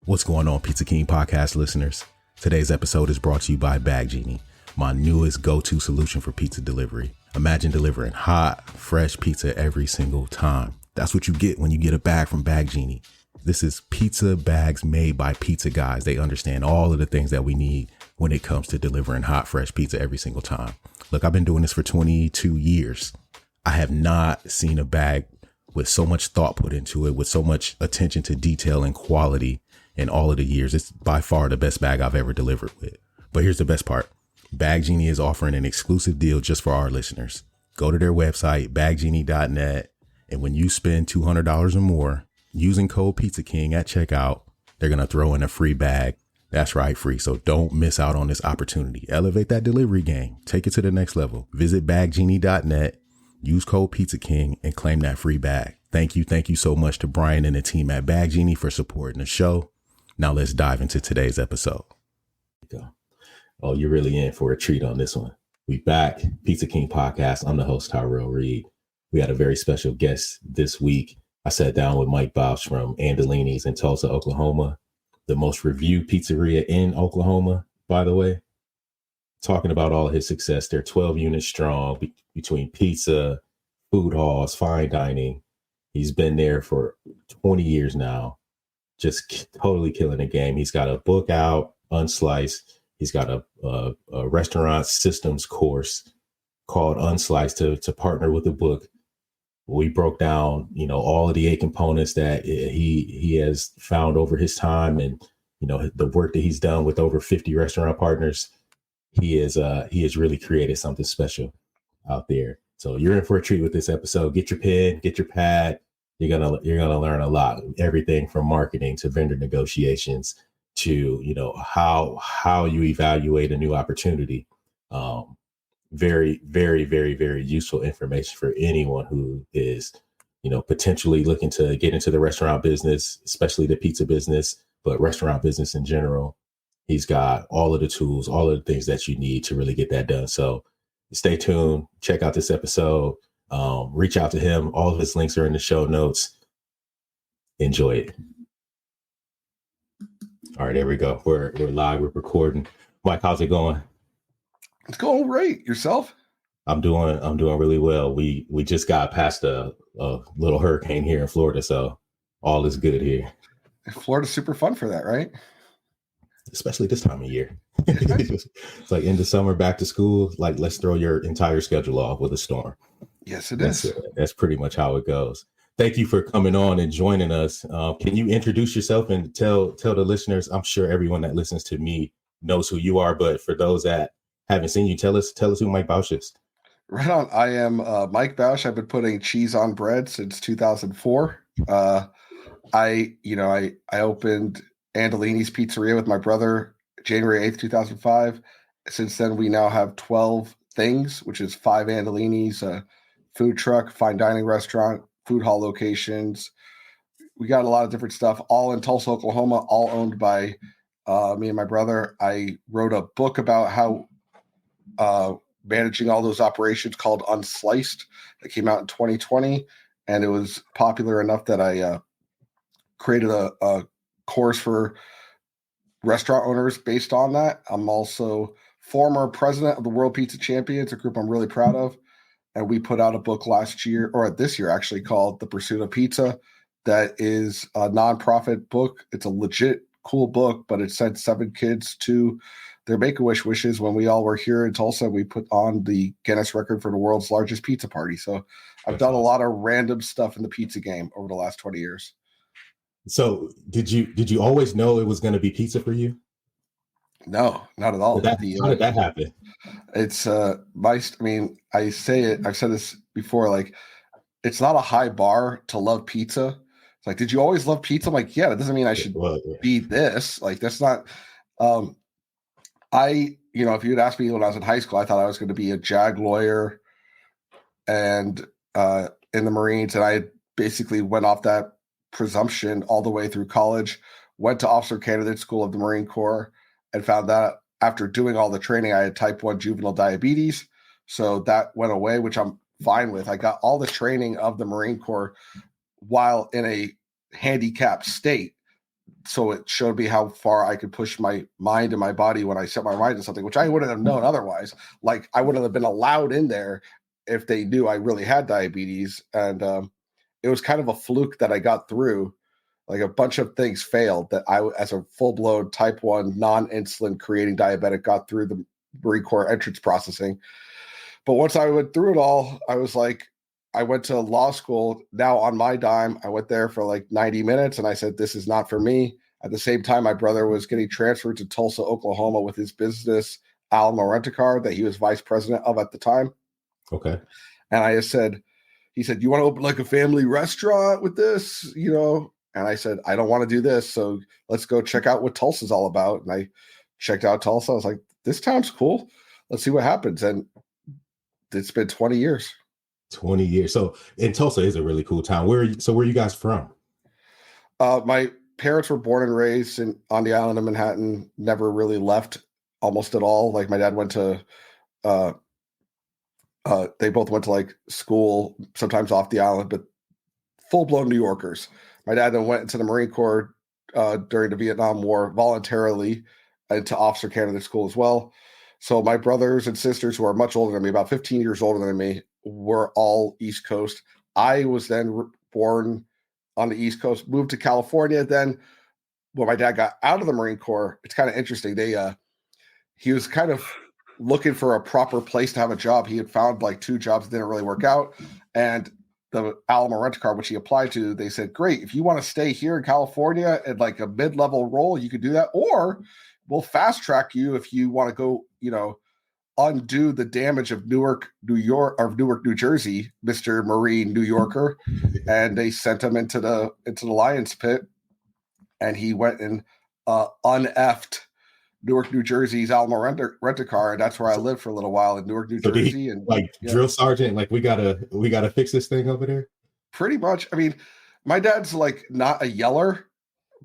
What's going on, Pizza King podcast listeners? Today's episode is brought to you by Bag Genie, my newest go-to solution for pizza delivery. Imagine delivering hot, fresh pizza every single time. That's what you get when you get a bag from Bag Genie. This is pizza bags made by pizza guys. They understand all of the things that we need when it comes to delivering hot, fresh pizza every single time. Look, I've been doing this for 22 years. I have not seen a bag with so much thought put into it, with so much attention to detail and quality in all of the years. It's by far the best bag I've ever delivered with. But here's the best part. Bag Genie is offering an exclusive deal just for our listeners. Go to their website, baggenie.net, and when you spend $200 or more using code Pizza King at checkout, they're going to throw in a free bag. That's right, free. So don't miss out on this opportunity. Elevate that delivery game. Take it to the next level. Visit baggenie.net, use code Pizza King, and claim that free bag. Thank you so much to Brian and the team at Bag Genie for supporting the show. Now let's dive into today's episode. Oh, you're really in for a treat on this one. We back, Pizza King podcast. I'm the host, Tyrell Reed. We had a very special guest this week. I sat down with Mike Bausch from Andolini's in Tulsa, Oklahoma, the most reviewed pizzeria in Oklahoma, by the way, talking about all of his success. They're 12 units strong between pizza, food halls, fine dining. He's been there for 20 years now, just totally killing the game. He's got a book out, Unsliced. He's got a restaurant systems course called Unsliced to partner with the book. We broke down, all of the 8 components that he has found over his time, and the work that he's done with over 50 restaurant partners. He has really created something special out there. So you're in for a treat with this episode. Get your pen, get your pad. You're gonna learn a lot. Everything from marketing to vendor negotiations to how you evaluate a new opportunity. Very, very, very, very useful information for anyone who is, potentially looking to get into the restaurant business, especially the pizza business, but restaurant business in general. He's got all of the tools, all of the things that you need to really get that done. So stay tuned, check out this episode, reach out to him. All of his links are in the show notes. Enjoy it. All right, there we go. We're live, we're recording. Mike, how's it going? It's going great. Yourself? I'm doing really well. We just got past a little hurricane here in Florida, so all is good here. Florida's super fun for that, right? Especially this time of year. It's like end of summer, back to school. Like, let's throw your entire schedule off with a storm. Yes, it is. That's pretty much how it goes. Thank you for coming on and joining us. Can you introduce yourself and tell the listeners? I'm sure everyone that listens to me knows who you are, but for those that haven't seen you, tell us who Mike Bausch is. Right on. I am Mike Bausch. I've been putting cheese on bread since 2004. I opened Andolini's Pizzeria with my brother January 8th, 2005. Since then, we now have 12 things, which is 5 Andolini's, a food truck, fine dining restaurant, food hall locations. We got a lot of different stuff, all in Tulsa, Oklahoma, all owned by me and my brother. I wrote a book about how managing all those operations called Unsliced that came out in 2020. And it was popular enough that I created a course for restaurant owners based on that. I'm also former president of the World Pizza Champions, a group I'm really proud of. And we put out a book this year actually, called The Pursuit of Pizza. That is a nonprofit book. It's a legit cool book, but it sent 7 kids to their Make-A-Wish wishes. When we all were here in Tulsa, we put on the Guinness record for the world's largest pizza party. So I've done a lot of random stuff in the pizza game over the last 20 years. So did you always know it was going to be pizza for you? No, not at all. How did that happen? It's I say it, I've said this before, like, it's not a high bar to love pizza. It's like, did you always love pizza? I'm like, yeah, that doesn't mean I should be this. Like, that's not, if you had asked me when I was in high school, I thought I was going to be a JAG lawyer and in the Marines. And I basically went off that presumption all the way through college, went to Officer Candidate School of the Marine Corps, and found that after doing all the training, I had type 1 juvenile diabetes. So that went away, which I'm fine with. I got all the training of the Marine Corps while in a handicapped state. so it showed me how far I could push my mind and my body when I set my mind to something, which I wouldn't have known otherwise. Like I wouldn't have been allowed in there if they knew I really had diabetes. And it was kind of a fluke that I got through. Like a bunch of things failed that I, as a full-blown type 1 non-insulin creating diabetic, got through the Marine Corps entrance processing. But once I went through it all, I was like, I went to law school now on my dime. I went there for like 90 minutes and I said, this is not for me. At the same time, my brother was getting transferred to Tulsa, Oklahoma with his business, Alamo Rent-A-Car, that he was vice president of at the time. Okay. And I just said, he said, you want to open like a family restaurant with this, you know? And I said, I don't want to do this. So let's go check out what Tulsa's all about. And I checked out Tulsa. I was like, this town's cool. Let's see what happens. And it's been 20 years. 20 years. So, and Tulsa is a really cool town. Where are you guys from? My parents were born and raised on the island of Manhattan, never really left almost at all. Like my dad went to, they both went to like school, sometimes off the island, but full-blown New Yorkers. My dad then went into the Marine Corps during the Vietnam War voluntarily into officer candidate school as well. So my brothers and sisters who are much older than me, about 15 years older than me, were all East Coast. I was then born on the East Coast, moved to California. Then when my dad got out of the Marine Corps, it's kind of interesting. He was kind of looking for a proper place to have a job. He had found like 2 jobs that didn't really work out. And the Alamo Rent-A-Car, which he applied to, they said, great, if you want to stay here in California at like a mid-level role, you could do that. Or we'll fast track you if you want to go, you know, undo the damage of Newark, New Jersey, Mr. Marine New Yorker. And they sent him into the lion's pit. And he went and uneffed Newark, New Jersey's Alamo Rent-A-Car, and that's where I lived for a little while in Newark, New Jersey. And drill sergeant, like we gotta fix this thing over there. Pretty much. I mean, my dad's like not a yeller,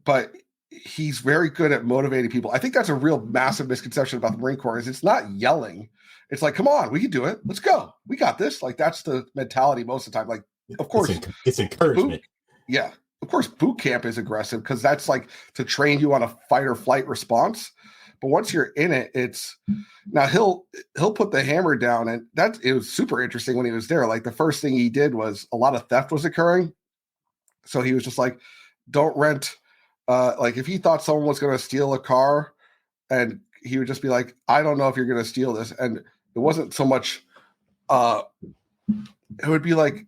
but he's very good at motivating people. I think that's a real massive misconception about the Marine Corps is it's not yelling. It's like, come on, we can do it. Let's go. We got this. Like that's the mentality most of the time. Like, of course, it's encouragement. Of course, boot camp is aggressive because that's like to train you on a fight or flight response. But once you're in it, it's now he'll put the hammer down, and it was super interesting when he was there. Like the first thing he did was a lot of theft was occurring, so he was just like, "Don't rent." Like if he thought someone was going to steal a car, and he would just be like, "I don't know if you're going to steal this," and it wasn't so much. It would be like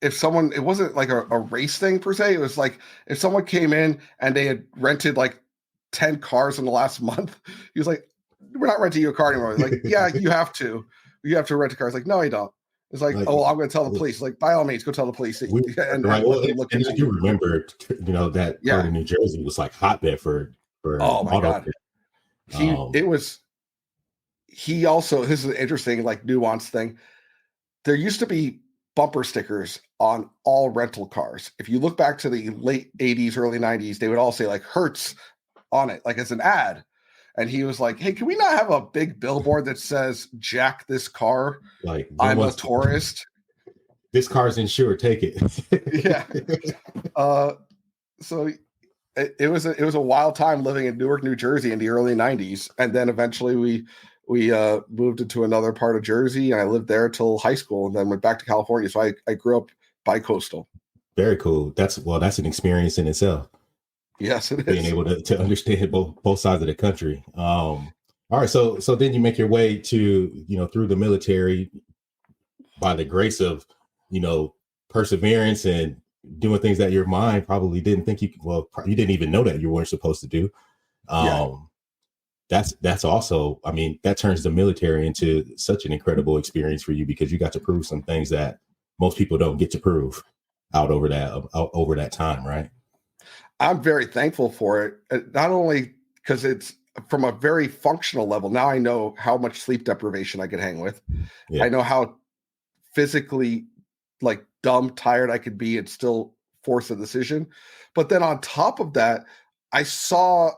if someone, it wasn't like a race thing per se. It was like if someone came in and they had rented like 10 cars in the last month, he was like, we're not renting you a car anymore. Like, yeah, you have to rent a car. It's like, no, you don't. It's like, oh, I'm going to tell the police. Like, by all means, go tell the police. And you remember, you know, that part of New Jersey was like hotbed for oh my God. He also, this is an interesting, like nuanced thing. There used to be bumper stickers on all rental cars. If you look back to the late 80s, early 90s, they would all say like Hertz on it, like as an ad. And he was like, hey, can we not have a big billboard that says, jack this car? Like, I'm a tourist. This car's insured, take it. Yeah. So it was a wild time living in Newark, New Jersey in the early 90s. And then eventually we moved into another part of Jersey, and I lived there till high school, and then went back to California. So I grew up bi-coastal. Very cool. That's an experience in itself. Yes, it is. Being able to understand both sides of the country. All right. So then you make your way to, you know, through the military by the grace of, you know, perseverance and doing things that your mind probably didn't think you didn't even know that you weren't supposed to do. That's also, I mean, that turns the military into such an incredible experience for you because you got to prove some things that most people don't get to prove out over that time, right? I'm very thankful for it, not only because it's from a very functional level. Now I know how much sleep deprivation I could hang with. Yeah. I know how physically like dumb, tired I could be and still force a decision. But then on top of that, I saw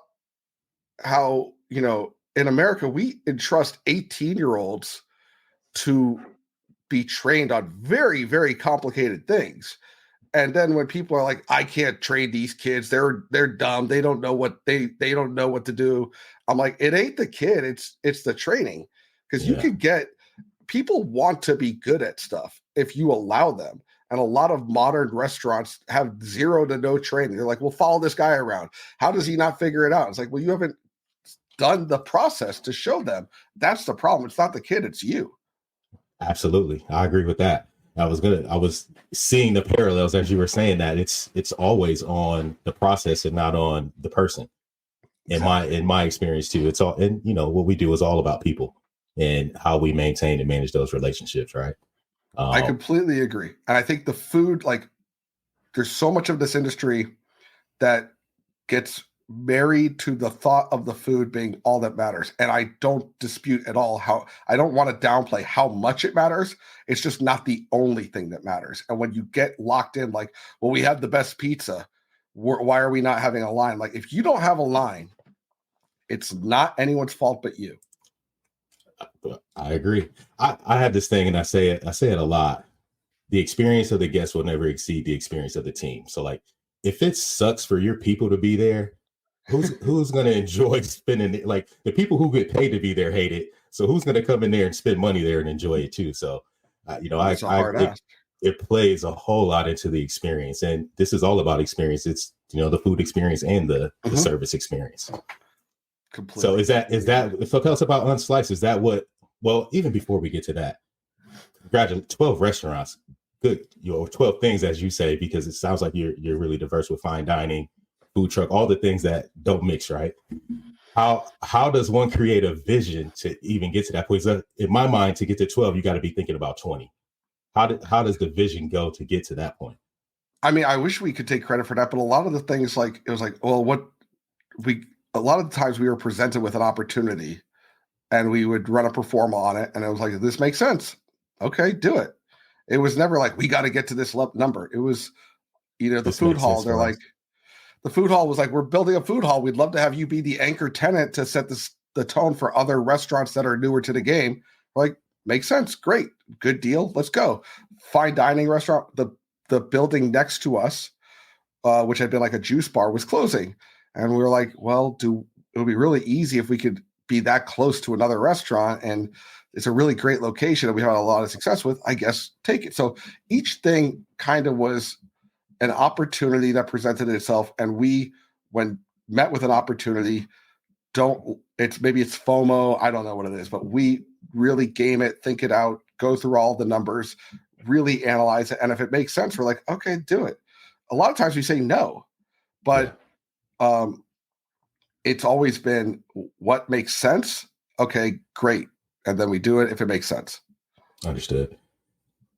how, you know, in America, we entrust 18-year-olds to be trained on very, very complicated things. And then when people are like, I can't train these kids, they're dumb, they don't know what they don't know what to do. I'm like, it ain't the kid, it's the training. Because you could get people want to be good at stuff if you allow them. And a lot of modern restaurants have zero to no training. They're like, well, follow this guy around. How does he not figure it out? It's like, well, you haven't done the process to show them. That's the problem. It's not the kid, it's you. Absolutely. I agree with that. I was seeing the parallels as you were saying that it's always on the process and not on the person. In my experience too, it's all, and what we do is all about people and how we maintain and manage those relationships. Right. I completely agree. And I think the food, like, there's so much of this industry that gets married to the thought of the food being all that matters. And I don't dispute at all I don't want to downplay how much it matters. It's just not the only thing that matters. And when you get locked in, like, well, we have the best pizza, why are we not having a line? Like, if you don't have a line, it's not anyone's fault but you. I agree. I have this thing, and I say it a lot. The experience of the guest will never exceed the experience of the team. So, like, if it sucks for your people to be there, who's going to enjoy spending it? Like, the people who get paid to be there hate it. So who's going to come in there and spend money there and enjoy it too? So, it plays a whole lot into the experience, and this is all about experience. It's the food experience and the service experience. Completely. So so tell us about Unsliced. Is that what? Well, even before we get to that, congratulations, 12 restaurants. Good, 12 things, as you say, because it sounds like you're really diverse with fine dining, food truck, all the things that don't mix, right? How does one create a vision to even get to that point? In my mind, to get to 12, you got to be thinking about 20. How does the vision go to get to that point? I mean, I wish we could take credit for that, but a lot of the things, like, it was like, well, a lot of the times we were presented with an opportunity and we would run a pro forma on it. And it was like, this makes sense. Okay, do it. It was never like, we got to get to this number. It was, the food hall. They're like, the food hall was like, we're building a food hall. We'd love to have you be the anchor tenant to set the tone for other restaurants that are newer to the game. We're like, makes sense. Great. Good deal. Let's go. Fine dining restaurant. The building next to us, which had been like a juice bar, was closing. And we were like, well, it would be really easy if we could be that close to another restaurant. And it's a really great location that we had a lot of success with. I guess take it. So each thing kind of was an opportunity that presented itself. And when met with an opportunity, maybe it's FOMO. I don't know what it is, but we really game it, think it out, go through all the numbers, really analyze it. And if it makes sense, we're like, okay, do it. A lot of times we say no, but it's always been what makes sense. Okay, great. And then we do it if it makes sense. Understood.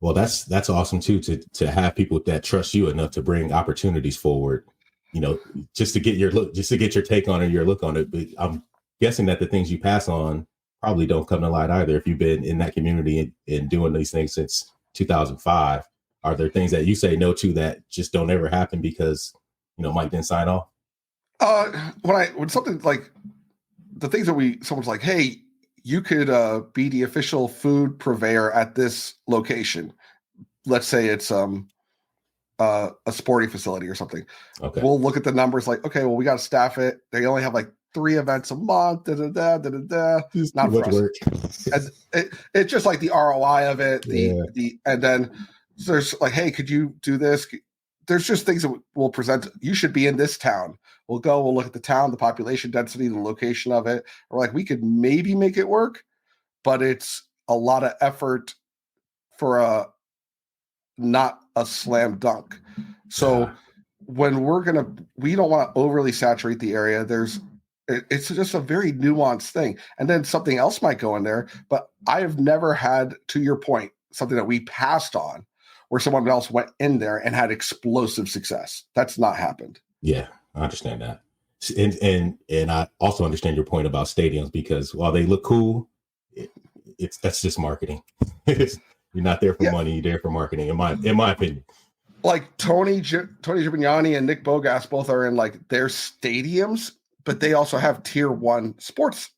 Well, that's awesome too, to have people that trust you enough to bring opportunities forward, just to get your take on it, your look on it. But I'm guessing that the things you pass on probably don't come to light either. If you've been in that community and doing these things since 2005, are there things that you say no to that just don't ever happen because, Mike didn't sign off? When something like the things that someone's like, hey, you could be the official food purveyor at this location. Let's say it's a sporting facility or something. Okay. We'll look at the numbers like, okay, well, we got to staff it. They only have like 3 events a month. Not for us. It's just like the ROI of it. And then there's like, hey, could you do this? There's just things that we'll present. You should be in this town. We'll look at the town, the population density, the location of it. We're like, we could maybe make it work, but it's a lot of effort for not a slam dunk. So when we don't want to overly saturate the area. It's just a very nuanced thing. And then something else might go in there, but I have never had, to your point, something that we passed on where someone else went in there and had explosive success. That's not happened. Yeah, I understand that. And I also understand your point about stadiums, because while they look cool, that's just marketing. You're not there for money, you're there for marketing, in my opinion. Like Tony Giovignani and Nick Bogas both are in like their stadiums, but they also have tier 1 sports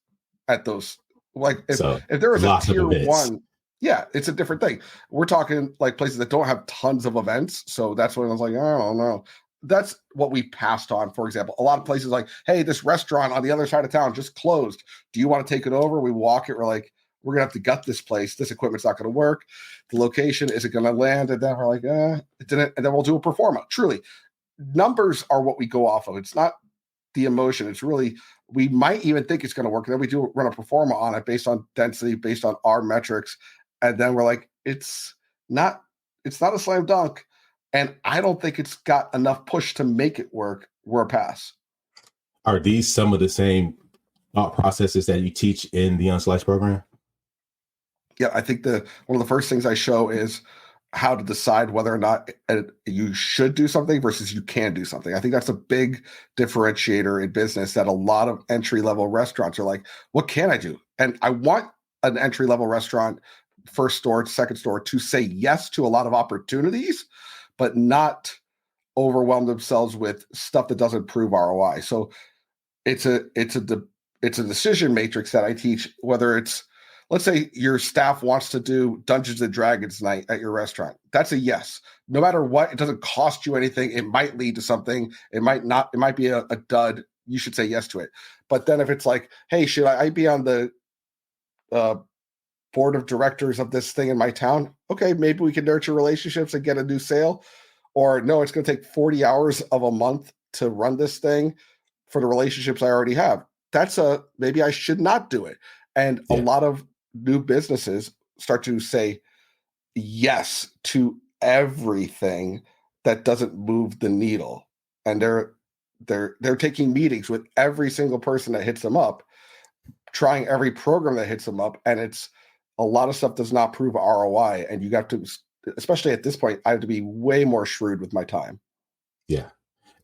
at those. Like if there was a tier 1, Yeah, it's a different thing. We're talking like places that don't have tons of events. So that's when I was like, I don't know. That's what we passed on. For example, a lot of places like, hey, this restaurant on the other side of town just closed. Do you want to take it over? We walk it. We're like, we're going to have to gut this place. This equipment's not going to work. The location isn't going to land. And then we're like, it didn't. And then we'll do a performa. Truly, numbers are what we go off of. It's not the emotion. It's really, we might even think it's going to work. And then we do run a performa on it based on density, based on our metrics. And then we're like, it's not a slam dunk. And I don't think it's got enough push to make it work. We're a pass. Are these some of the same thought processes that you teach in the Unsliced program? Yeah, I think one of the first things I show is how to decide whether or not you should do something versus you can do something. I think that's a big differentiator in business, that a lot of entry-level restaurants are like, what can I do? And I want an entry-level restaurant, first store, second store, to say yes to a lot of opportunities, but not overwhelm themselves with stuff that doesn't prove ROI. So it's a decision matrix that I teach, whether it's, let's say your staff wants to do Dungeons and Dragons night at your restaurant. That's a yes. No matter what, it doesn't cost you anything. It might lead to something. It might not. It might be a dud. You should say yes to it. But then if it's like, hey, should I be on the board of directors of this thing in my town? Okay, maybe we can nurture relationships and get a new sale. Or no, it's going to take 40 hours of a month to run this thing for the relationships I already have. Maybe I should not do it. And a lot of new businesses start to say yes to everything that doesn't move the needle. And they're taking meetings with every single person that hits them up, trying every program that hits them up. And it's a lot of stuff does not prove ROI. And you got to, especially at this point, I have to be way more shrewd with my time. Yeah.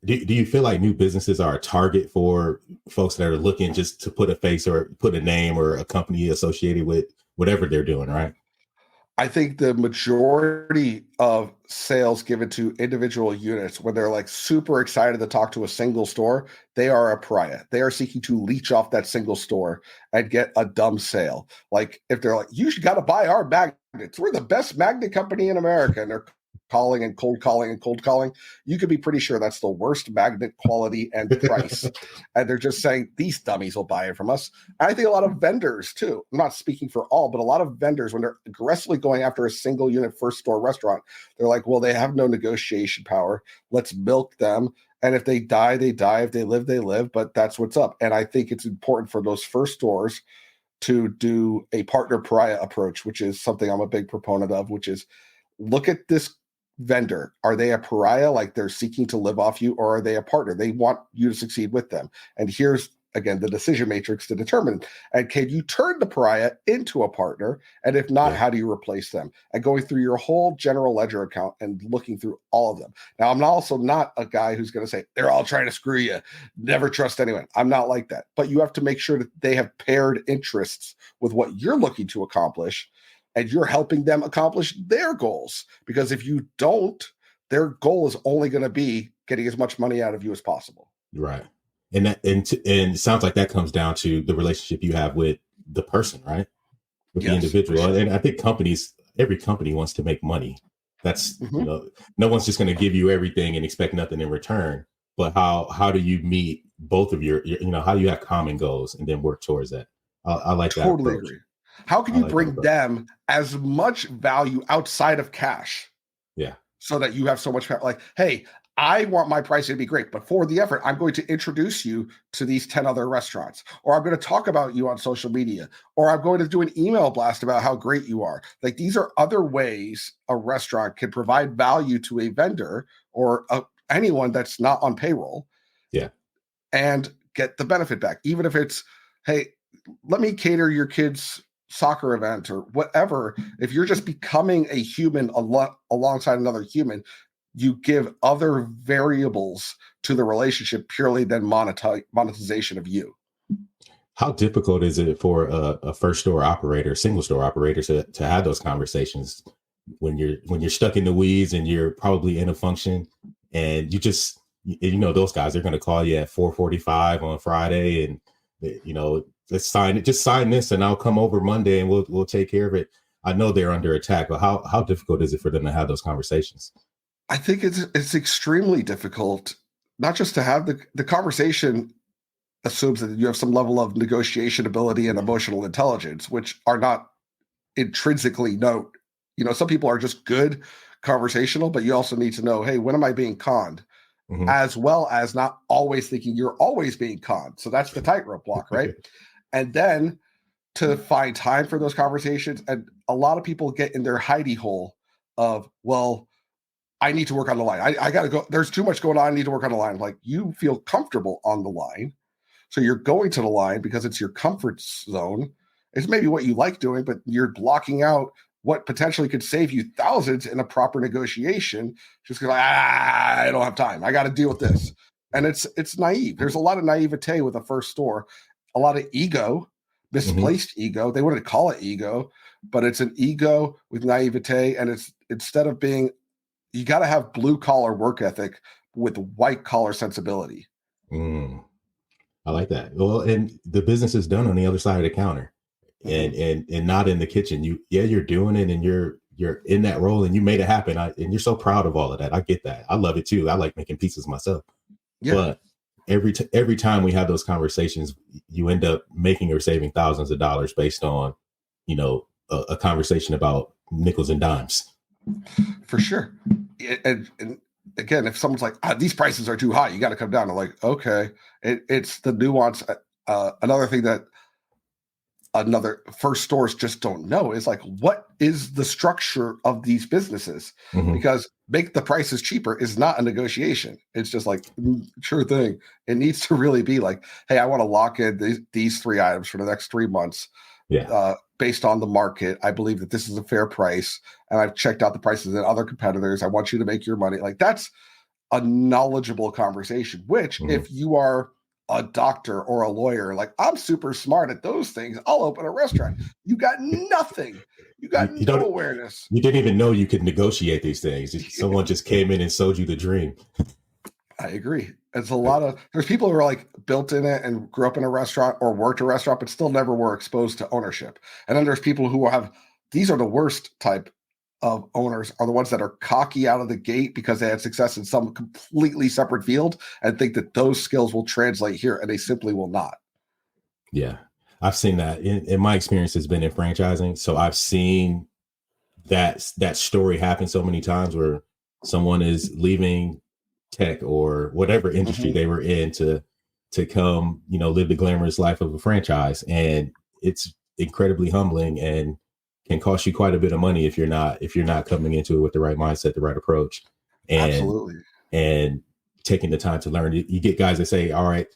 Do you feel like new businesses are a target for folks that are looking just to put a face or put a name or a company associated with whatever they're doing, right? I think the majority of sales given to individual units, when they're like super excited to talk to a single store, they are a pariah. They are seeking to leech off that single store and get a dumb sale. Like if they're like, you got to buy our magnets. We're the best magnet company in America. And they're calling and cold calling, you could be pretty sure that's the worst magnet quality and price. And they're just saying, these dummies will buy it from us. And I think a lot of vendors too, I'm not speaking for all, but a lot of vendors, when they're aggressively going after a single unit first store restaurant, they're like, well, they have no negotiation power. Let's milk them. And if they die, they die. If they live, they live. But that's what's up. And I think it's important for those first stores to do a partner pariah approach, which is something I'm a big proponent of, which is look at this vendor. Are they a pariah, like they're seeking to live off you, or are they a partner? They want you to succeed with them. And here's, again, the decision matrix to determine, and can you turn the pariah into a partner? And if not, how do you replace them? And going through your whole general ledger account and looking through all of them. Now, I'm also not a guy who's going to say, they're all trying to screw you. Never trust anyone. I'm not like that. But you have to make sure that they have paired interests with what you're looking to accomplish, and you're helping them accomplish their goals. Because if you don't, their goal is only going to be getting as much money out of you as possible. Right. And it sounds like that comes down to the relationship you have with the person, right? With the individual. Sure. And I think every company wants to make money. That's, no one's just going to give you everything and expect nothing in return. But how do you meet both of your how do you have common goals and then work towards that? I like that. Totally agree. How can you bring them as much value outside of cash? Yeah. So that you have so much, like, hey, I want my pricing to be great, but for the effort, I'm going to introduce you to these 10 other restaurants, or I'm going to talk about you on social media, or I'm going to do an email blast about how great you are. Like, these are other ways a restaurant can provide value to a vendor or anyone that's not on payroll. Yeah. And get the benefit back. Even if it's, hey, let me cater your kids' soccer event or whatever. If you're just becoming a human alongside another human, you give other variables to the relationship purely than monetization of you. How difficult is it for a first store operator, single store operator to have those conversations when you're stuck in the weeds and you're probably in a function and those guys are going to call you at 4:45 on Friday and let's sign it. Just sign this, and I'll come over Monday, and we'll take care of it. I know they're under attack, but how difficult is it for them to have those conversations? I think it's extremely difficult, not just to have the conversation assumes that you have some level of negotiation ability and emotional intelligence, which are not intrinsically known. Some people are just good conversational, but you also need to know, hey, when am I being conned? Mm-hmm. As well as not always thinking you're always being conned. So that's the tightrope walk, right? And then to find time for those conversations. And a lot of people get in their hidey hole of, well, I need to work on the line. I got to go. There's too much going on. I need to work on the line. Like, you feel comfortable on the line. So you're going to the line because it's your comfort zone. It's maybe what you like doing, but you're blocking out what potentially could save you thousands in a proper negotiation. Just because I don't have time. I got to deal with this. And it's naive. There's a lot of naivete with a first store, a lot of ego, misplaced ego. They wouldn't call it ego, but it's an ego with naivete. And it's, instead of being, you got to have blue collar work ethic with white collar sensibility. I like that. Well, and the business is done on the other side of the counter, and not in the kitchen. You're doing it, and you're in that role, and you made it happen. And you're so proud of all of that. I get that. I love it too. I like making pizzas myself. Yeah. But every time we have those conversations, you end up making or saving thousands of dollars based on, a conversation about nickels and dimes. For sure. And again, if someone's like, these prices are too high, you got to come down. I'm like, okay. It's the nuance. Another thing that another first stores just don't know is like, what is the structure of these businesses? Because make the prices cheaper is not a negotiation. It's just like, sure thing. It needs to really be like, hey, I want to lock in these 3 items for the next 3 months. Yeah. Based on the market, I believe that this is a fair price, and I've checked out the prices at other competitors. I want you to make your money. Like, that's a knowledgeable conversation, which if you are a doctor or a lawyer, like, I'm super smart at those things, I'll open a restaurant. You got nothing. You got no awareness. You didn't even know you could negotiate these things. Someone just came in and sold you the dream. I agree. It's a lot of, there's people who are like built in it and grew up in a restaurant or worked a restaurant, but still never were exposed to ownership. And then there's people who have, these are the worst type of owners, are the ones that are cocky out of the gate because they had success in some completely separate field and think that those skills will translate here, and they simply will not. Yeah. I've seen that in my experience has been in franchising. So I've seen that story happen so many times where someone is leaving tech or whatever industry they were in to come, live the glamorous life of a franchise. And it's incredibly humbling and can cost you quite a bit of money if you're not coming into it with the right mindset, the right approach. And, absolutely. And taking the time to learn. You get guys that say, all right,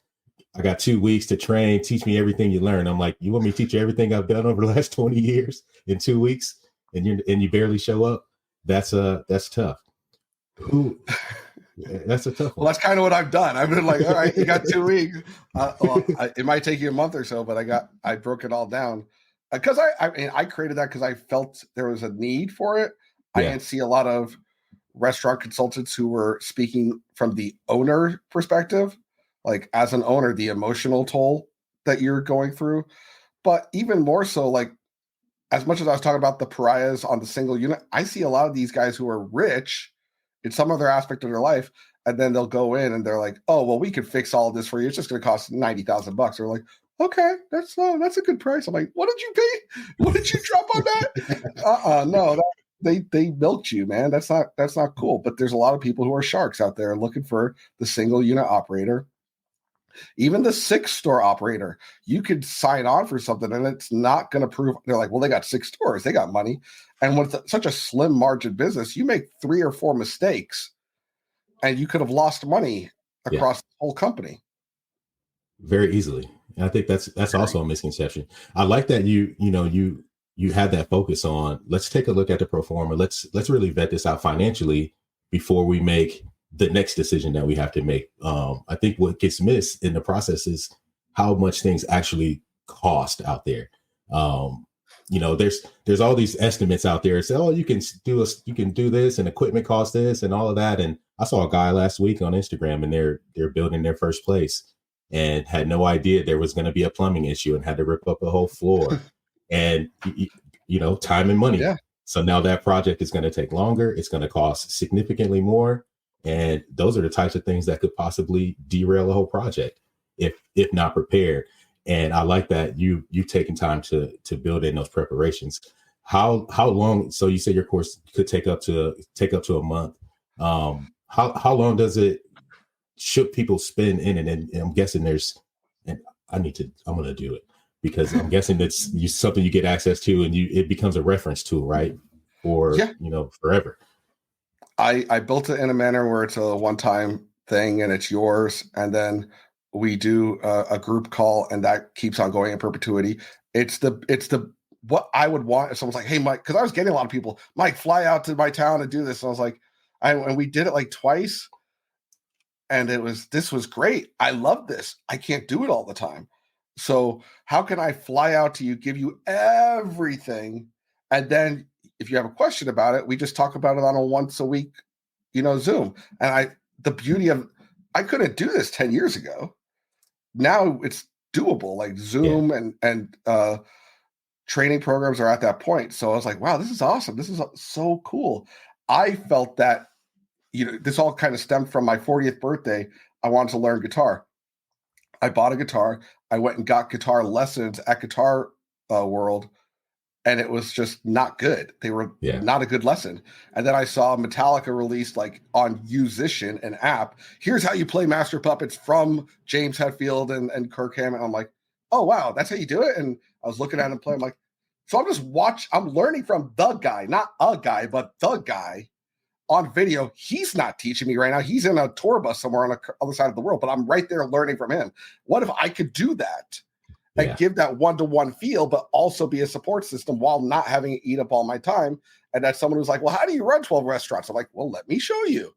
I got 2 weeks to train, teach me everything you learn. I'm like, you want me to teach you everything I've done over the last 20 years in 2 weeks and you barely show up? That's tough. That's a tough one. Well, that's kind of what I've done. I've been like, all right, you got 2 weeks. It might take you a month or so, but I broke it all down because I created that because I felt there was a need for it. Yeah. I didn't see a lot of restaurant consultants who were speaking from the owner perspective, like as an owner, the emotional toll that you're going through. But even more so, like, as much as I was talking about the pariahs on the single unit, I see a lot of these guys who are rich in some other aspect of their life, and then they'll go in and they're like, "Oh, well, we can fix all of this for you. It's just going to cost $90,000." They're like, "Okay, that's a good price." I'm like, "What did you pay? What did you drop on that?" No, they milked you, man. That's not cool. But there's a lot of people who are sharks out there looking for the single unit operator. Even the 6-store operator, you could sign on for something and it's not going to prove. They're like, well, they got 6 stores, they got money. And with such a slim margin business, you make 3 or 4 mistakes and you could have lost money across the whole company. Very easily. And I think that's also a misconception. I like that you had that focus on, let's take a look at the pro forma. Let's really vet this out financially before we make the next decision that we have to make. I think what gets missed in the process is how much things actually cost out there. There's all these estimates out there. Say, oh, you can do this, and equipment costs this, and all of that. And I saw a guy last week on Instagram, and they're building their first place, and had no idea there was going to be a plumbing issue, and had to rip up the whole floor. And time and money. Yeah. So now that project is going to take longer. It's going to cost significantly more. And those are the types of things that could possibly derail a whole project if not prepared. And I like that you've taken time to build in those preparations. How long? So you said your course could take up to a month. How long should people spend in it? And I'm guessing and I'm going to do it because I'm guessing it's something you get access to and it becomes a reference tool, right? Or, forever. I built it in a manner where it's a one-time thing and it's yours. And then we do a group call and that keeps on going in perpetuity. It's the what I would want if someone's like, hey, Mike, because I was getting a lot of people, Mike, fly out to my town and do this. And I was like, and we did it like twice. And this was great. I love this. I can't do it all the time. So how can I fly out to you, give you everything, and then if you have a question about it, we just talk about it on a once a week, Zoom. And the beauty of I couldn't do this 10 years ago. Now it's doable, like Zoom and training programs are at that point. So I was like, wow, this is awesome. This is so cool. I felt that, this all kind of stemmed from my 40th birthday. I wanted to learn guitar. I bought a guitar. I went and got guitar lessons at Guitar World, and it was just not good. They were not a good lesson. And then I saw Metallica released like on Musician, an app. Here's how you play Master Puppets from James Hetfield and Kirk Hammett. I'm like, oh, wow, that's how you do it? And I was looking at him play. I'm like, so I'm learning from the guy, not a guy, but the guy on video. He's not teaching me right now. He's in a tour bus somewhere on the other side of the world, but I'm right there learning from him. What if I could do that and give that one-to-one feel, but also be a support system while not having it eat up all my time? And that's someone who's like, well, how do you run 12 restaurants? I'm like, well, let me show you.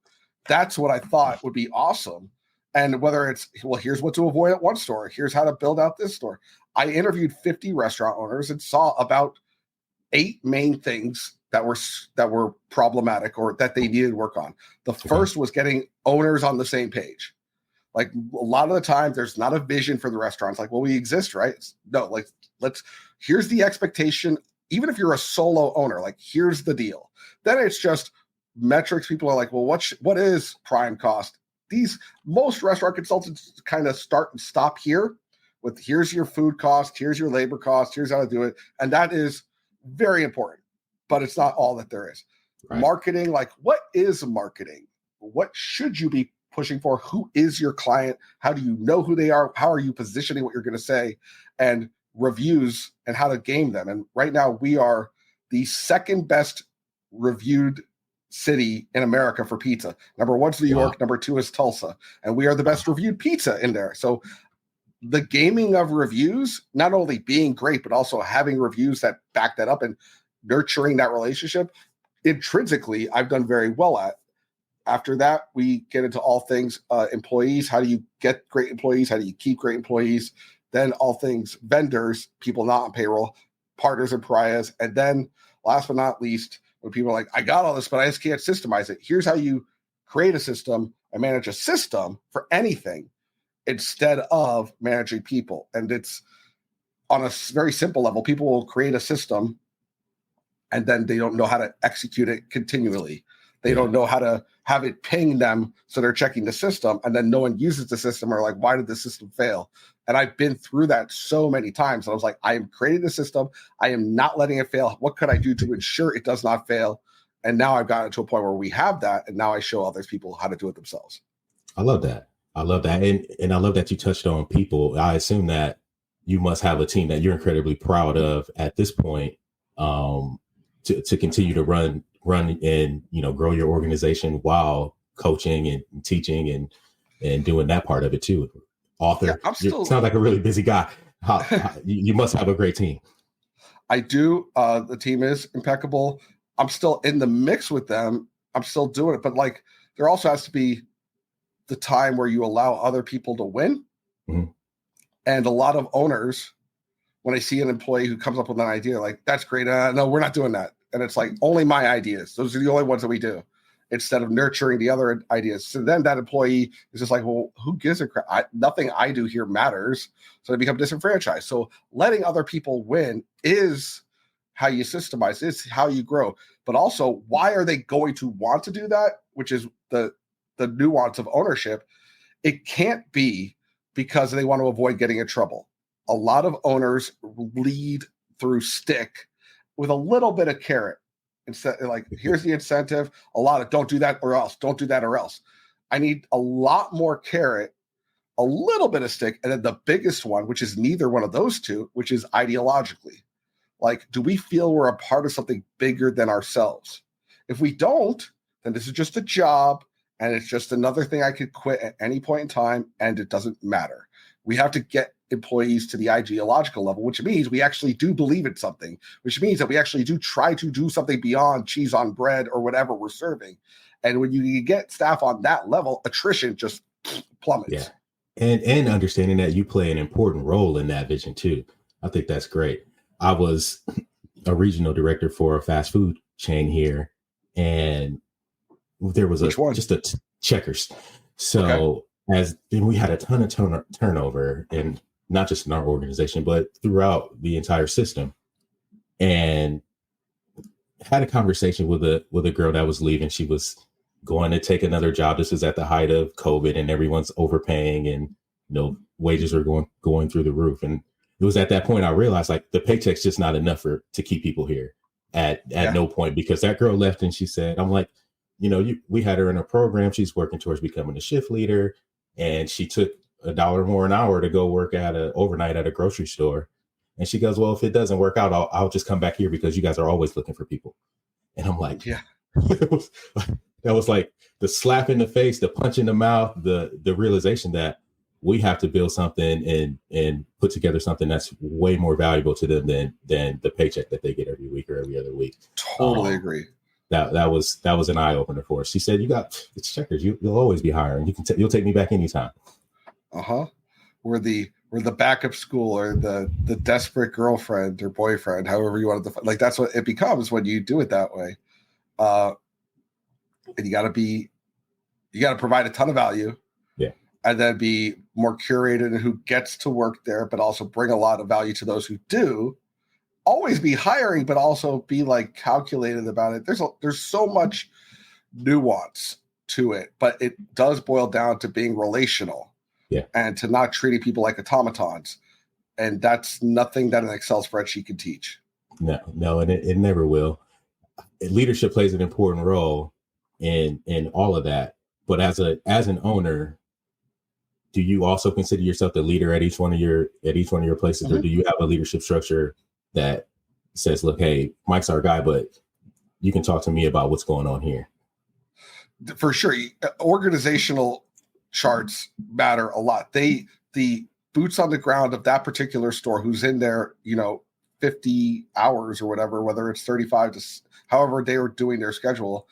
That's what I thought would be awesome. And whether it's, well, here's what to avoid at one store. Here's how to build out this store. I interviewed 50 restaurant owners and saw about 8 main things that were problematic or that they needed work on. The first was getting owners on the same page. Like a lot of the time there's not a vision for the restaurants. Like, well, we exist, right? No, like here's the expectation. Even if you're a solo owner, like here's the deal. Then it's just metrics. People are like, well, what is prime cost? Most restaurant consultants kind of start and stop here with here's your food cost, here's your labor cost, here's how to do it. And that is very important, but it's not all that there is. Right. Marketing, like what is marketing? What should you be pushing for? Who is your client? How do you know who they are? How are you positioning what you're going to say? And reviews and how to game them. And right now we are the second best reviewed city in America for pizza. Number 1's New York. Number 2 is Tulsa. And we are the best reviewed pizza in there. So the gaming of reviews, not only being great, but also having reviews that back that up and nurturing that relationship, intrinsically, I've done very well at. After that, we get into all things employees. How do you get great employees? How do you keep great employees? Then all things vendors, people not on payroll, partners and pariahs. And then last but not least, when people are like, I got all this, but I just can't systemize it. Here's how you create a system and manage a system for anything instead of managing people. And it's on a very simple level. People will create a system and then they don't know how to execute it continually. They don't know how to have it ping them. So they're checking the system and then no one uses the system or like, why did the system fail? And I've been through that so many times. And I was like, I am creating the system. I am not letting it fail. What could I do to ensure it does not fail? And now I've gotten to a point where we have that. And now I show other people how to do it themselves. I love that. I love that. And I love that you touched on people. I assume that you must have a team that you're incredibly proud of at this point to continue to run and, grow your organization while coaching and teaching and doing that part of it too. Author, sounds like a really busy guy. You must have a great team. I do. The team is impeccable. I'm still in the mix with them. I'm still doing it, but like there also has to be the time where you allow other people to win. Mm-hmm. And a lot of owners, when I see an employee who comes up with an idea, like that's great. No, we're not doing that. And it's like only my ideas. Those are the only ones that we do, instead of nurturing the other ideas. So then that employee is just like, well, who gives a crap? Nothing I do here matters. So they become disenfranchised. So letting other people win is how you systemize. This is how you grow. But also, why are they going to want to do that? Which is the nuance of ownership. It can't be because they want to avoid getting in trouble. A lot of owners lead through stick with a little bit of carrot. Instead, like, here's the incentive. A lot of don't do that or else. Don't do that or else. I need a lot more carrot, a little bit of stick, and then the biggest one, which is neither one of those two, which is ideologically. Like, do we feel we're a part of something bigger than ourselves? If we don't, then this is just a job, and it's just another thing I could quit at any point in time, and it doesn't matter. We have to get employees to the ideological level, which means we actually do believe in something, which means that we actually do try to do something beyond cheese on bread or whatever we're serving. And when you get staff on that level, attrition just plummets. Yeah. And understanding that you play an important role in that vision too. I think that's great. I was a regional director for a fast food chain here, and there was just a Checkers. So we had a ton of turnover, and not just in our organization, but throughout the entire system. And had a conversation with a girl that was leaving. She was going to take another job. This was at the height of COVID, and everyone's overpaying, and wages are going through the roof. And it was at that point I realized, like, the paycheck's just not enough to keep people here at no point, because that girl left and she said, I'm like, we had her in a program. She's working towards becoming a shift leader, and she took $1 more an hour to go work overnight at a grocery store. And she goes, well, if it doesn't work out, I'll just come back here because you guys are always looking for people. And I'm like, yeah, that was like the slap in the face, the punch in the mouth, the realization that we have to build something and put together something that's way more valuable to them than the paycheck that they get every week or every other week. Totally agree. That was an eye opener for us. She said, it's Checkers. You'll always be hiring. You'll take me back anytime. We're the backup school, or the desperate girlfriend or boyfriend, however you want to define. Like, that's what it becomes when you do it that way. And you got to provide a ton of value. Yeah. And then be more curated in who gets to work there, but also bring a lot of value to those who do. Always be hiring, but also be like calculated about it. There's so much nuance to it, but it does boil down to being relational. Yeah. And to not treating people like automatons. And that's nothing that an Excel spreadsheet can teach. No, and it never will. Leadership plays an important role in all of that. But as an owner, do you also consider yourself the leader at each one of your places? Mm-hmm. Or do you have a leadership structure that says, look, hey, Mike's our guy, but you can talk to me about what's going on here? For sure. Organizational charts matter a lot. The boots on the ground of that particular store, who's in there, 50 hours or whatever, whether it's 35 to however they are doing their schedule,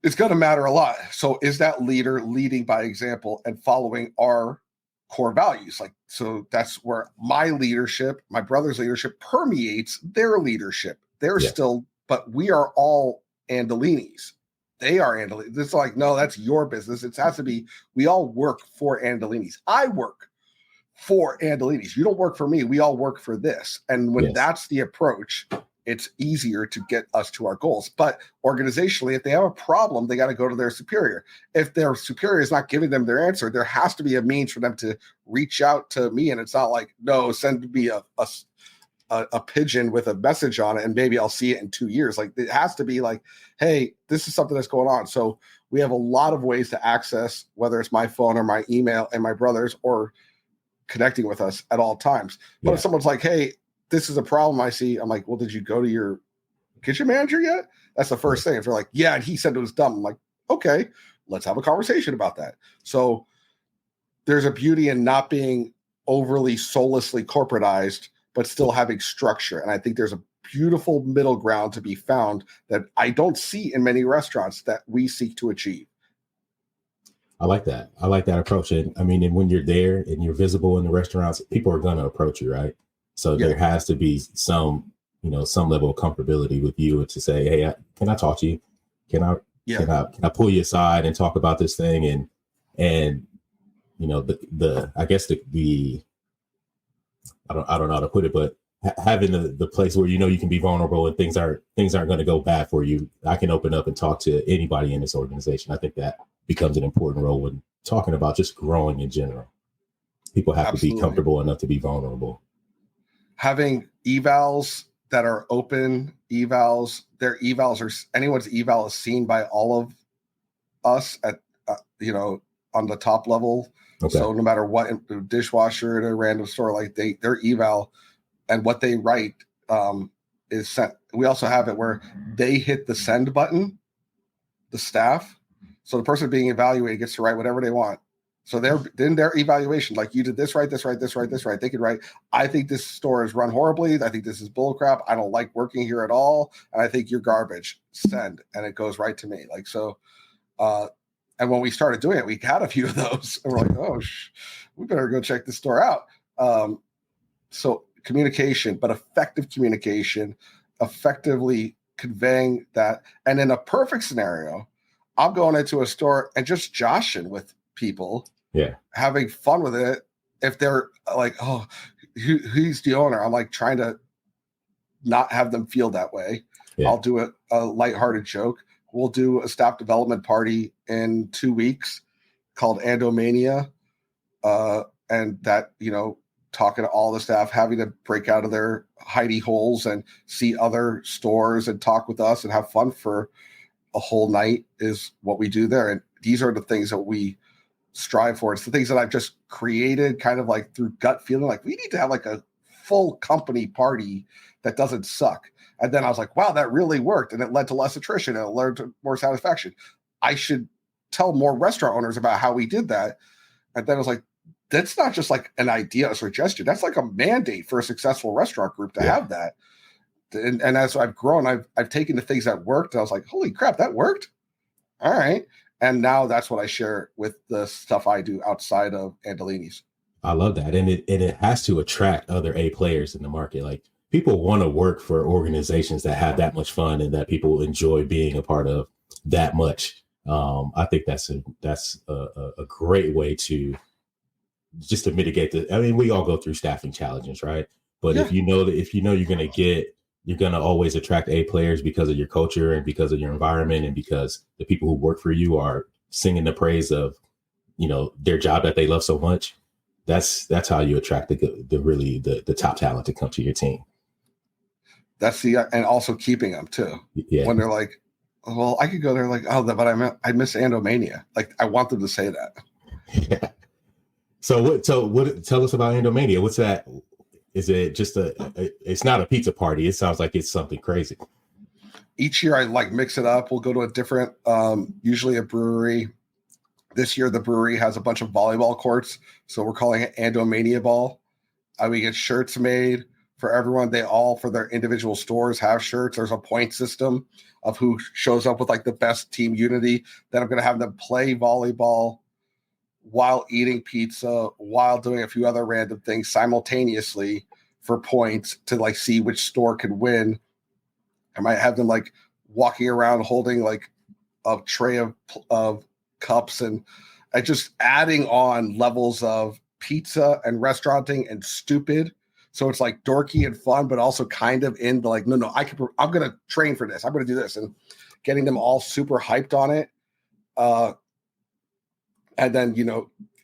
it's going to matter a lot. So is that leader leading by example and following our core values? Like, so that's where my leadership, my brother's leadership permeates their leadership. They're still, but we are all Andolinis. They are Andolini. It's like, no, that's your business. It has to be, we all work for Andolinis. I work for Andolinis. You don't work for me. We all work for this. And when that's the approach, it's easier to get us to our goals. But organizationally, if they have a problem, they got to go to their superior. If their superior is not giving them their answer, there has to be a means for them to reach out to me. And it's not like, no, send me a pigeon with a message on it, and maybe I'll see it in 2 years. Like, it has to be like, hey, this is something that's going on. So we have a lot of ways to access, whether it's my phone or my email and my brother's, or connecting with us at all times. But if someone's like, hey, this is a problem I see, I'm like, well, did you go to your kitchen manager yet? That's the first thing. If they're like, yeah, and he said it was dumb, I'm like, okay, let's have a conversation about that. So there's a beauty in not being overly soullessly corporatized, but still having structure. And I think there's a beautiful middle ground to be found that I don't see in many restaurants that we seek to achieve. I like that. I like that approach. And I mean, and when you're there and you're visible in the restaurants, people are going to approach you, right? So there has to be some level of comfortability with you to say, hey, can I talk to you? Can I pull you aside and talk about this thing? And I guess I don't know how to put it, but having the place where you can be vulnerable and things aren't going to go bad for you. I can open up and talk to anybody in this organization. I think that becomes an important role when talking about just growing in general. People have to be comfortable enough to be vulnerable. Having evals that are open evals, their evals are anyone's eval is seen by all of us at on the top level. Okay. So no matter what, dishwasher at a random store, like their eval and what they write is sent. We also have it where they hit the send button, the staff. So the person being evaluated gets to write whatever they want. So their evaluation, like you did this right, this right, this right, this right. They could write, I think this store is run horribly. I think this is bullcrap. I don't like working here at all. And I think you're garbage. Send. And it goes right to me. Like, so, and when we started doing it, we had a few of those. And we're like, oh, we better go check this store out. So communication, but effective communication, effectively conveying that. And in a perfect scenario, I'm going into a store and just joshing with people, having fun with it. If they're like, oh, who's the owner? I'm like trying to not have them feel that way. I'll do a lighthearted joke. We'll do a staff development party in 2 weeks called Andomania. And that, talking to all the staff, having to break out of their hidey holes and see other stores and talk with us and have fun for a whole night is what we do there. And these are the things that we strive for. It's the things that I've just created kind of like through gut feeling, like we need to have like a full company party that doesn't suck. And then I was like, wow, that really worked. And it led to less attrition and it led to more satisfaction. I should tell more restaurant owners about how we did that. And then I was like, that's not just like an idea, a suggestion. That's like a mandate for a successful restaurant group to have that. And as I've grown, I've taken the things that worked. And I was like, holy crap, that worked. All right. And now that's what I share with the stuff I do outside of Andolini's. I love that. And it has to attract other A players in the market. Like people want to work for organizations that have that much fun and that people enjoy being a part of that much. I think that's a great way to just to mitigate we all go through staffing challenges, right? But if you know you're going to always attract A players because of your culture and because of your environment and because the people who work for you are singing the praise of, their job that they love so much. That's how you attract the top talent to come to your team. That's and also keeping them too. Yeah. When they're like, well, I could go there like, oh, but I miss Andomania. Like I want them to say that. Yeah. So tell us about Andomania. What's that? Is it just it's not a pizza party. It sounds like it's something crazy. Each year I like mix it up. We'll go to a different, usually a brewery. This year, the brewery has a bunch of volleyball courts. So we're calling it Andomania Ball. We get shirts made for everyone. They all, for their individual stores, have shirts. There's a point system of who shows up with like the best team unity. Then I'm going to have them play volleyball while eating pizza, while doing a few other random things simultaneously for points to like see which store could win. I might have them like walking around holding like a tray of cups and just adding on levels of pizza and restauranting and stupid. So it's like dorky and fun, but also kind of in the like, no, I'm going to train for this. I'm going to do this and getting them all super hyped on it. And then,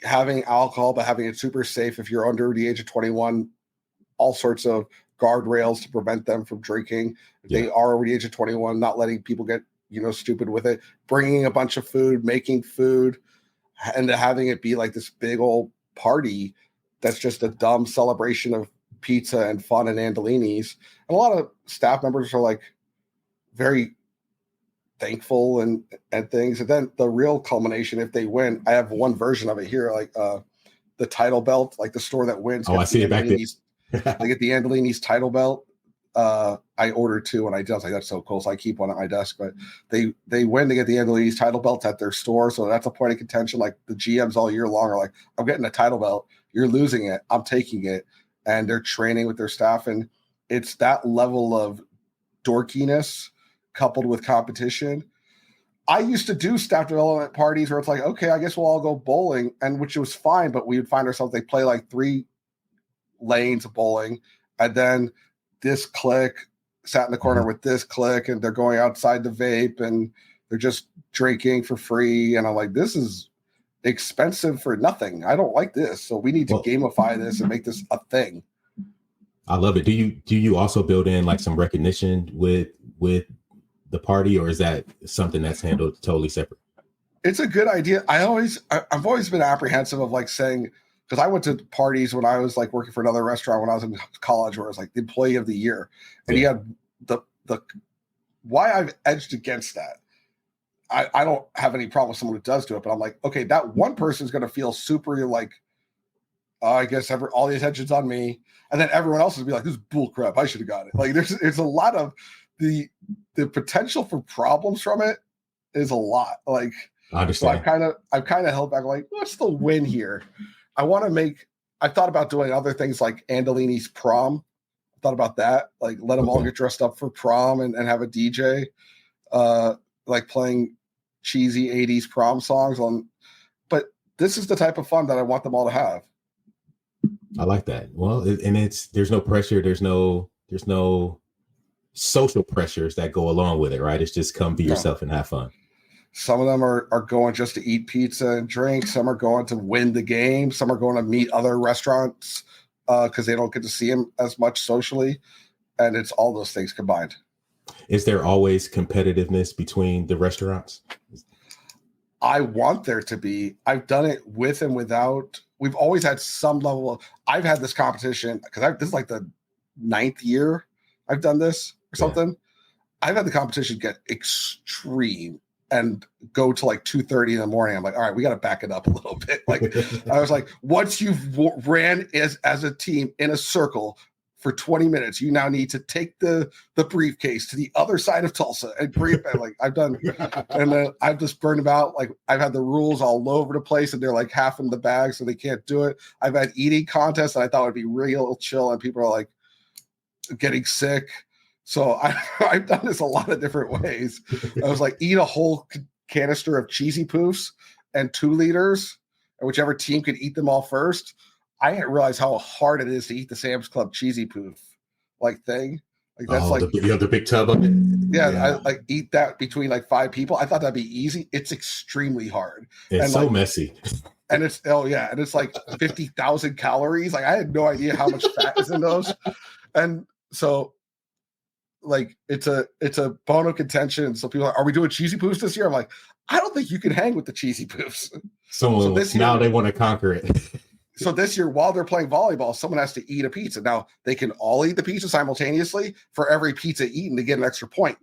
having alcohol, but having it super safe if you're under the age of 21, all sorts of guardrails to prevent them from drinking. If they are over the age of 21, not letting people get, stupid with it, bringing a bunch of food, making food, and having it be like this big old party that's just a dumb celebration of pizza and fun and Andolini's. And a lot of staff members are like very thankful and things. And then the real culmination, if they win, I have one version of it here, like the title belt, like the store that wins. Oh, I see it back there. They get the Andolini's title belt. I ordered two and I was like, that's so cool. So I keep one at my desk, but they win to get the Andolini's title belt at their store. So that's a point of contention. Like the GMs all year long are like, I'm getting a title belt. You're losing it. I'm taking it. And they're training with their staff. And it's that level of dorkiness coupled with competition. I used to do staff development parties where it's like, okay, I guess we'll all go bowling, and which was fine, but we would find ourselves, they play like 3 lanes of bowling, And then this clique sat in the corner with this clique, and they're going outside to vape, and they're just drinking for free. And I'm like, this is expensive for nothing. I don't like this. So we need to gamify this and make this a thing. I love it. Do you also build in like some recognition with the party, or is that something that's handled totally separate? It's a good idea. I've always been apprehensive of like saying, because I went to parties when I was like working for another restaurant when I was in college, where I was like the employee of the year, and you had the why I've edged against that. I don't have any problem with someone who does do it, but I'm like, okay, that one person is going to feel super like, I guess all the attention's on me, and then everyone else will be like, this is bull crap. I should have got it. Like there's a lot of the potential for problems from it is a lot. Like, I understand. So I've kind of held back. Like, what's the win here? I thought about doing other things like Andolini's prom. I thought about that. Like, let them all get dressed up for prom and have a DJ, like playing cheesy 80s prom songs on. But this is the type of fun that I want them all to have. I like that. Well, there's no pressure. There's no social pressures that go along with it, right? It's just come be yourself and have fun. Some of them are going just to eat pizza and drink. Some are going to win the game. Some are going to meet other restaurants because they don't get to see them as much socially. And it's all those things combined. Is there always competitiveness between the restaurants? I want there to be. I've done it with and without. We've always had some level of, I've had this competition because this is like the 9th year I've done this or something. Yeah. I've had the competition get extreme and go to like 2:30 in the morning. I'm like, all right, we got to back it up a little bit. Like, I was like, once you've ran as a team in a circle for 20 minutes, you now need to take the briefcase to the other side of Tulsa and bring it back. Like I've done, and then I've just burned them out. Like I've had the rules all over the place, and they're like half in the bag, so they can't do it. I've had eating contests that I thought would be real chill, and people are like getting sick. So I've done this a lot of different ways. I was like, eat a whole canister of cheesy poofs and 2 liters, and whichever team could eat them all first. I didn't realize how hard it is to eat the Sam's Club cheesy poof like thing. Like that's the big tub of it. Yeah, I like eat that between like 5 people. I thought that'd be easy. It's extremely hard. It's so messy. And it's and it's like 50,000 calories. Like I had no idea how much fat is in those. And so like it's a bone of contention. So people are like, are we doing cheesy poofs this year? I'm like, I don't think you can hang with the cheesy poofs. So this year, now they want to conquer it. So this year, while they're playing volleyball, someone has to eat a pizza. Now they can all eat the pizza simultaneously for every pizza eaten to get an extra point.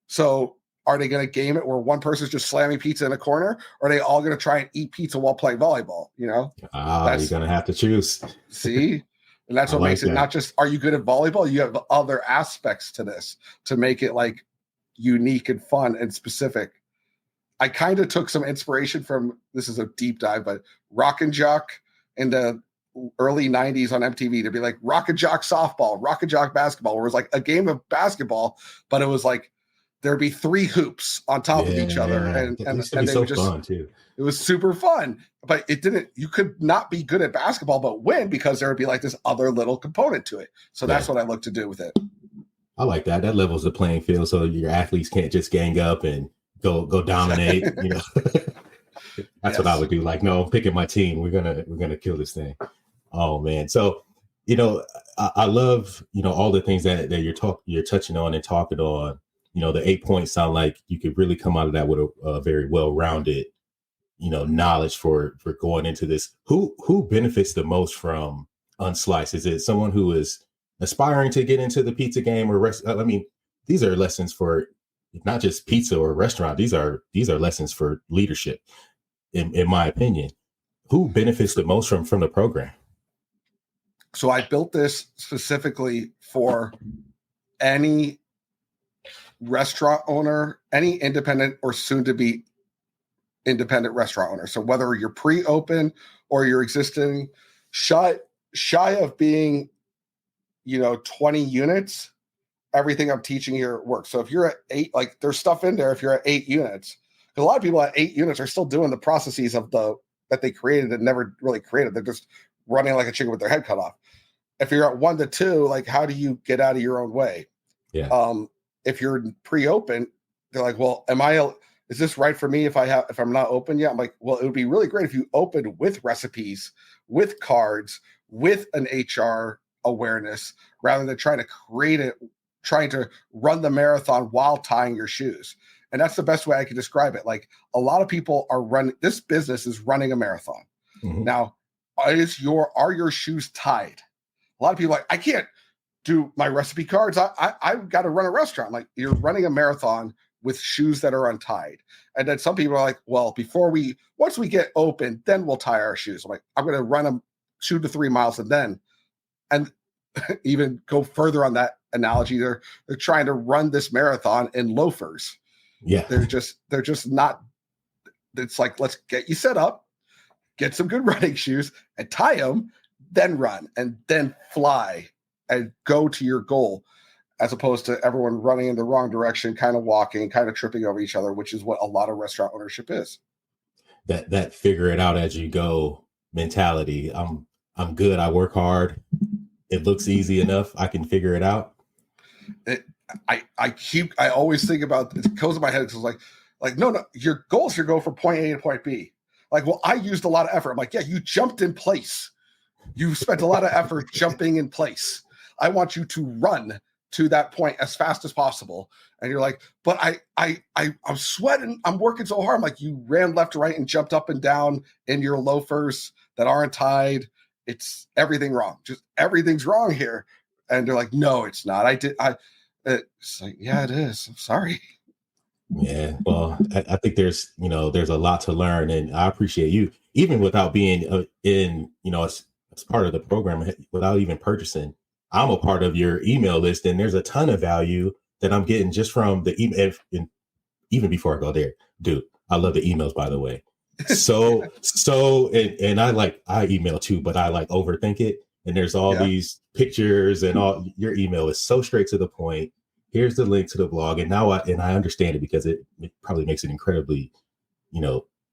So are they going to game it where one person's just slamming pizza in a corner? Or are they all going to try and eat pizza while playing volleyball? You know, you're going to have to choose. See? And that's what makes it not just, are you good at volleyball? You have other aspects to this to make it like unique and fun and specific. I kind of took some inspiration from, this is a deep dive, but Rock and Jock in the early 90s on MTV. There'd be like Rock and Jock softball, Rock and Jock basketball, where it was like a game of basketball, but it was like there'd be 3 hoops on top of each other. And they would just, fun too. It was super fun, but you could not be good at basketball, but win because there would be like this other little component to it. So that's what I look to do with it. I like that. That levels the playing field so your athletes can't just gang up and go dominate. You know, that's what I would do. Like, no, I'm picking my team. We're gonna kill this thing. Oh man. So, you know, I love, you know, all the things that you're touching on and talking on. You know, the 8 points sound like you could really come out of that with a very well-rounded, you know, knowledge for going into this. Who benefits the most from Unsliced? Is it someone who is aspiring to get into the pizza game or I mean, these are lessons for not just pizza or restaurant. These are lessons for leadership, in my opinion. Who benefits the most from the program? So I built this specifically for any restaurant owner, any independent or soon to be independent restaurant owner. So whether you're pre-open or you're existing, shy of being, you know, 20 units, everything I'm teaching here works. So if you're at 8, like there's stuff in there if you're at 8 units. Because a lot of people at 8 units are still doing the processes of that they created and never really created. They're just running like a chicken with their head cut off. if you're at 1 to 2, like, how do you get out of your own way? Yeah. If you're pre-open, they're like, well, is this right for me if I'm not open yet? I'm like, well, it would be really great if you opened with recipes, with cards, with an HR awareness, rather than trying to run the marathon while tying your shoes. And that's the best way I can describe it. Like, a lot of people this business is running a marathon. Mm-hmm. Now, are your shoes tied? A lot of people are like, I can't do my recipe cards. I've got to run a restaurant. Like, you're running a marathon with shoes that are untied. And then some people are like, well, once we get open, then we'll tie our shoes. I'm like, I'm going to run them 2 to 3 miles and even go further on that analogy. They're trying to run this marathon in loafers. Yeah. They're just not, it's like, let's get you set up, get some good running shoes and tie them, then run and then fly and go to your goal, as opposed to everyone running in the wrong direction, kind of walking, kind of tripping over each other, which is what a lot of restaurant ownership is. That figure it out as you go mentality. I'm good. I work hard. It looks easy enough. I can figure it out. I always think about it. Goes in my head because like no, your goal is to go from point A to point B. Like, well, I used a lot of effort. I'm like, yeah, you jumped in place. You spent a lot of effort jumping in place. I want you to run to that point as fast as possible. And you're like, but I'm sweating. I'm working so hard. I'm like, you ran left to right and jumped up and down in your loafers that aren't tied. It's everything wrong. Just everything's wrong here. And they're like, no, it's not. It's like, yeah, it is. I'm sorry. Yeah. Well, I think there's a lot to learn, and I appreciate you, even without being in, as part of the program, without even purchasing. I'm a part of your email list, and there's a ton of value that I'm getting just from the email. And even before I go there, dude, I love the emails, by the way. So, and I email too, but I like overthink it. And there's all these pictures and all. Your email is so straight to the point. Here's the link to the blog. And now I understand it, because it probably makes it incredibly,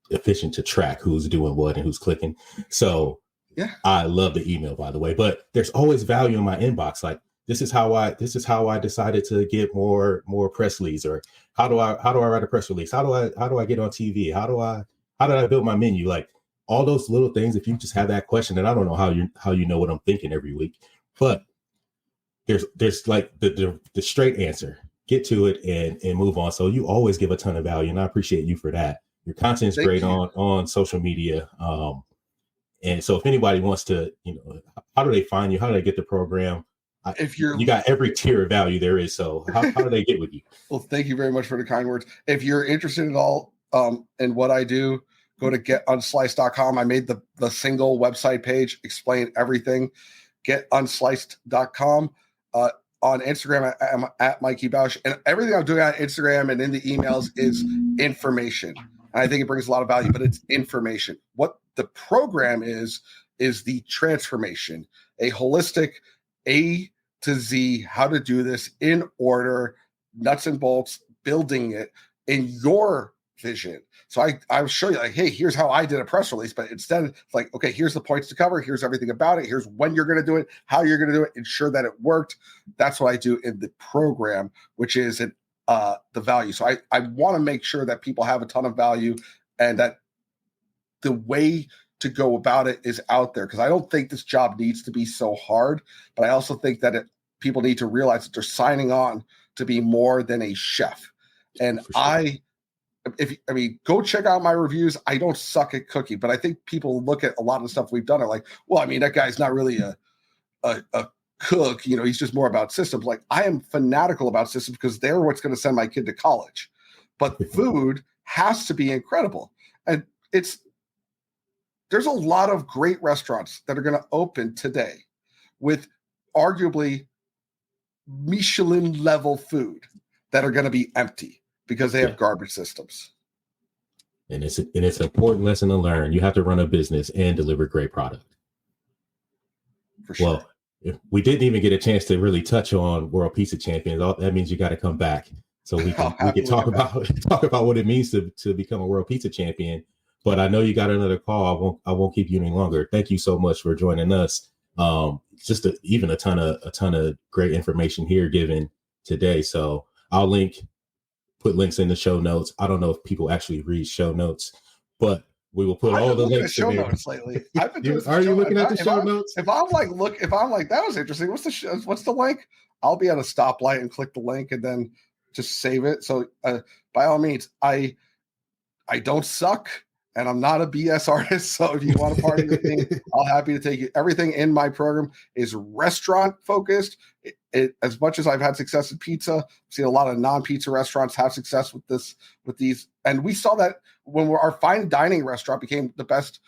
efficient to track who's doing what and who's clicking. So yeah, I love the email, by the way, but there's always value in my inbox. Like, this is how I decided to get more press leads, or how do I write a press release? How do I get on TV? How did I build my menu? Like, all those little things. If you just have that question, and I don't know how you know what I'm thinking every week, but there's like the straight answer. Get to it and move on. So you always give a ton of value, and I appreciate you for that. Your content is great on social media. And so if anybody wants to, how do they find you? How do they get the program? You got every tier of value there is. So how do they get with you? Well, thank you very much for the kind words. If you're interested at all in what I do, go to getunsliced.com. I made the single website page, explain everything. Getunsliced.com. On Instagram, I'm at Mikey Bausch, and everything I'm doing on Instagram and in the emails is information. And I think it brings a lot of value, but it's information. What the program is the transformation, a holistic A to Z, how to do this in order, nuts and bolts, building it in your vision. So I will show you, like, hey, here's how I did a press release, but instead it's like, okay, here's the points to cover. Here's everything about it. Here's when you're going to do it, how you're going to do it, ensure that it worked. That's what I do in the program, which is the value. So I want to make sure that people have a ton of value, and that the way to go about it is out there. Because I don't think this job needs to be so hard, but I also think that people need to realize that they're signing on to be more than a chef. And sure. Go check out my reviews. I don't suck at cooking, but I think people look at a lot of the stuff we've done are like, well, that guy's not really a cook. He's just more about systems. Like, I am fanatical about systems because they're what's going to send my kid to college. But food has to be incredible. And there's a lot of great restaurants that are going to open today with arguably Michelin level food that are going to be empty because they have garbage systems. And it's an important lesson to learn. You have to run a business and deliver great product. For sure. Well, if we didn't even get a chance to really touch on World Pizza Champions, that means you got to come back so we can talk about what it means to become a World Pizza Champion. But I know you got another call. I won't keep you any longer. Thank you so much for joining us. Just even a ton of great information here given today. So I'll put links in the show notes. I don't know if people actually read show notes, but we will put all the links in there. Notes lately. I've been doing Are you looking at the show notes? If I'm like, that was interesting. What's the link? I'll be at a stoplight and click the link and then just save it. So by all means, I don't suck and I'm not a BS artist. So if you want a part of your thing, I'll happy to take it. Everything in my program is restaurant focused. As much as I've had success in pizza, I've seen a lot of non-pizza restaurants have success with these. And we saw that when our fine dining restaurant became the best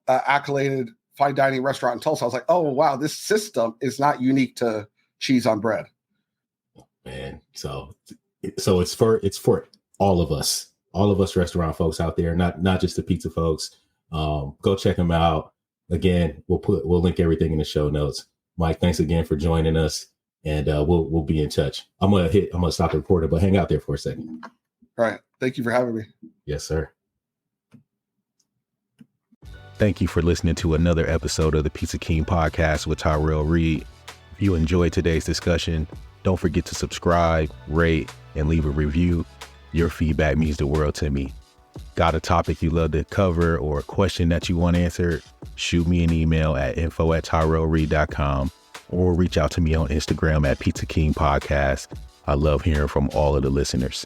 accoladed fine dining restaurant in Tulsa. I was like, oh, wow, this system is not unique to cheese on bread. Man, so it's for all of us restaurant folks out there, not just the pizza folks. Go check them out. Again, we'll link everything in the show notes. Mike, thanks again for joining us, and we'll be in touch. I'm gonna stop the recording, but hang out there for a second. All right. Thank you for having me. Yes, sir. Thank you for listening to another episode of the Pizza King podcast with Tyrell Reed. If you enjoyed today's discussion, don't forget to subscribe, rate, and leave a review. Your feedback means the world to me. Got a topic you love to cover or a question that you want answered? Shoot me an email at info@tyrellreed.com or reach out to me on Instagram at Pizza King Podcast. I love hearing from all of the listeners.